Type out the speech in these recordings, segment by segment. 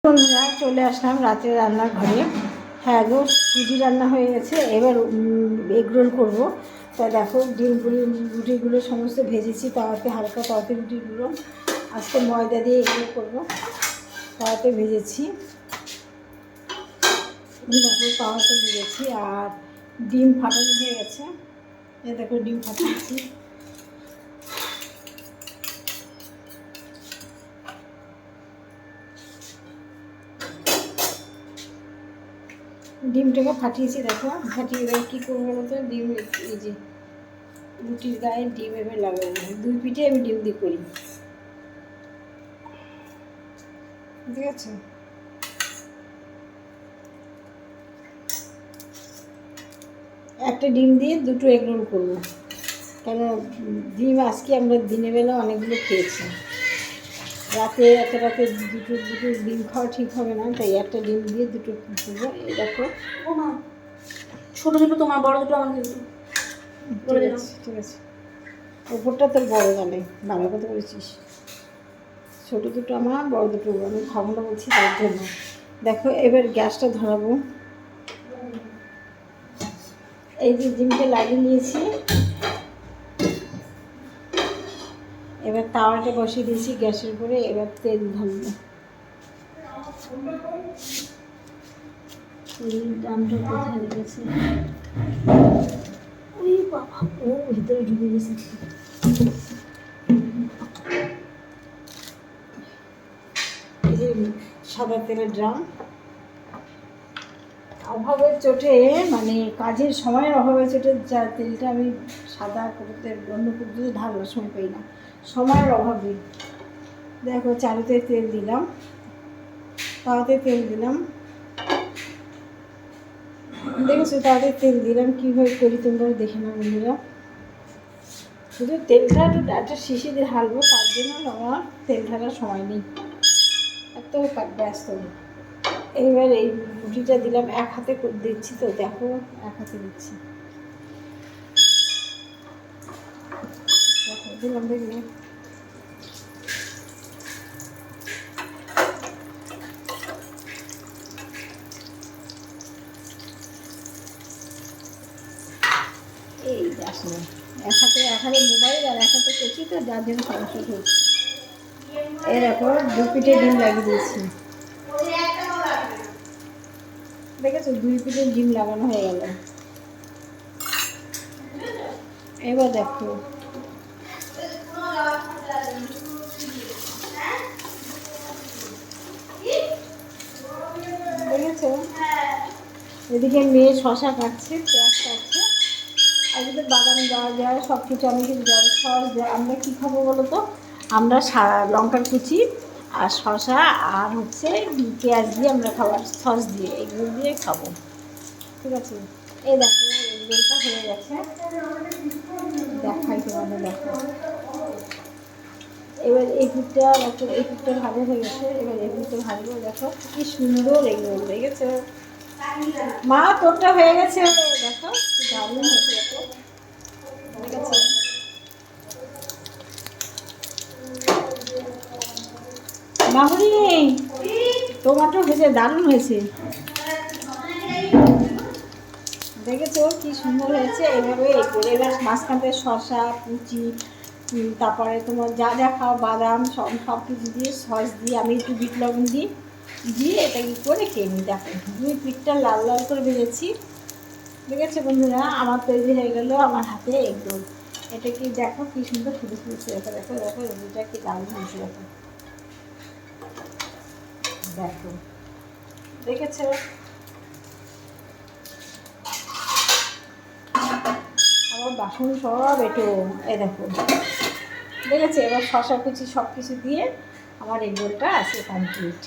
বন্ধুরা চলে আসলাম রাতে রান্নার ঘরে। হ্যাঁ গো, সুজি রান্না হয়ে গেছে। এবার এগরোল করবো। তা দেখো ডিমগুলো রুটিগুলো সমস্ত ভেজেছি তাওয়াতে, হালকা তাওয়াতে রুটিগুলো। আজকে ময়দা দিয়ে এগরোল করবো, তাওয়াতে ভেজেছি। দেখো তাওয়াতে ভেজেছি। আর ডিম ফাটানো হয়ে গেছে। এ দেখো ডিম ফাটিয়েছি। ডিমটাকে ফাটিয়েছি দেখো, ফাটিয়ে এবার কী করবো বলো তো, ডিম এই যে রুটির গায়ে ডিম এবার লাগাবো। দুই পিঠে আমি ডিম দিয়ে করি, ঠিক আছে। একটা ডিম দিয়ে দুটো এগরোল করবো, কেন ডিম আজকে আমরা দিনের বেলা অনেকগুলো খেয়েছি। রাতে এত রাতে দুটো দুটো ডিম খাওয়া ঠিক হবে না, তাই একটা ডিম দিয়ে দুটো করবো। এই দেখো ছোটো দুটো তোমার, বড় দুটো আমার কিন্তু। ঠিক আছে ঠিক আছে, ওপরটা তোর বড় গালে ভালো কথা বলেছিস। ছোটো দুটো আমার, বড় দুটো আমি খাবো না বলছি, তার জন্য। দেখো এবার গ্যাসটা ধরাবো। এই যে ডিমটা লাগিয়ে নিয়েছি, এবার তাওয়াটা বসিয়ে দিয়েছি গ্যাসের উপরে। এবার তেল ঢালবো। দামটা কোথায় লেগেছে, ওই বাবা, ও ভিতরে ঢুকে গেছে। এই যে সাদা তেলের ড্রাম। অভাবের চোটে, মানে কাজের সময়ের অভাবের চোটে যা তেলটা আমি সাদা করতে অন্য করতে ঢালার সময় পাই না, সময়ের অভাবে। দেখো চালুতে তেল দিলাম, তাওয়াতে তেল দিলাম, দেখেছো তাওয়াতে তেল দিলাম। কীভাবে করি তোমরা দেখে না বন্ধুরা। শুধু তেলটা একটা শিশি দিয়ে ঢালবো, তার জন্য আমার তেল ঢালার সময় নেই, এত ব্যস্ত। এইবার এই রুটিটা দিলাম, এক হাতে দিচ্ছি তো, দেখো এক হাতে দিচ্ছি। দিলাম দেখলে, এই আসলে এক হাতে মোবাইল আর এক হাতে করছি তো, যার জন্য সমস্যা হচ্ছে। এই দেখো দু পিঠে ডিম লাগিয়ে দিয়েছি, দেখেছো দুই পিঠে ডিম লাগানো হয়ে গেল। এবার দেখো দেখেছো, এদিকে মেয়ে শশা কাটছে, পেঁয়াজ কাটছে। আর যদি বাদাম দেওয়া যায়, সব কিছু অনেক কিছু দেওয়া যায়, সস দেয়। আমরা কী খাবো বলো তো, আমরা লঙ্কার কুচি আর শশা আর হচ্ছে পেঁয়াজ দিয়ে আমরা খাবার, সস দিয়ে, এগুলো দিয়ে খাবো, ঠিক আছে। এই দেখো এগুলোটা হয়ে গেছে, দেখাই তোমাদের। দেখো এবার এই পিঠটা দেখো, এই পিঠটা ভালো হয়ে গেছে। এবার এই পিঠটা ভাজবো। দেখো কি সুন্দর এগুলো হয়ে গেছে। মা তোরটা হয়ে গেছে, দেখো কি দারুণ হয়েছে। দেখো ঠিক আছে, মামুনি টমাটো হয়েছে, দারুণ হয়েছে, দেখেছো কি সুন্দর হয়েছে। এইভাবে এবার মাঝখানতে শসা কুচি, তারপরে তোমার যা যা খাও বাদাম সব কিছু দিয়ে, সস দিয়ে, আমি একটু বিট লবণ দিয়ে এটা কি করে খেয়ে নিই। দেখো দুই পিঠটা লাল লাল করে ভেজেছি, ঠিক আছে বন্ধুরা। আমার তৈরি হয়ে গেল আমার হাতে এগরোল। এটা কি দেখো কি সুন্দর ফুটে ফুটেছে। দেখো দেখো দেখো রুটিটা কি দারুণ হয়েছে। দেখো দেখো দেখেছো, আমার বাসন সব এটো, এই দেখো দেখেছে। এবার শশা কুচি সব কিছু দিয়ে আমার এগরোলটা আছে কমপ্লিট।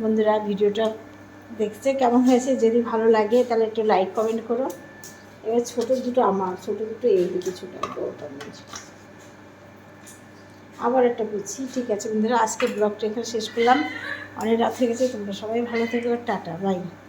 বন্ধুরা ভিডিওটা দেখতে কেমন হয়েছে, যদি ভালো লাগে তাহলে একটু লাইক কমেন্ট করো। এবার ছোটো দুটো আমার, ছোটো দুটো এই দুটো ছোটো, ওটা আবার একটা বুঝছি। ঠিক আছে বন্ধুরা, আজকে ব্লগটা এখানে শেষ করলাম, অনেক রাত হয়ে গেছে। তোমরা সবাই ভালো থেকো, টাটা বাই।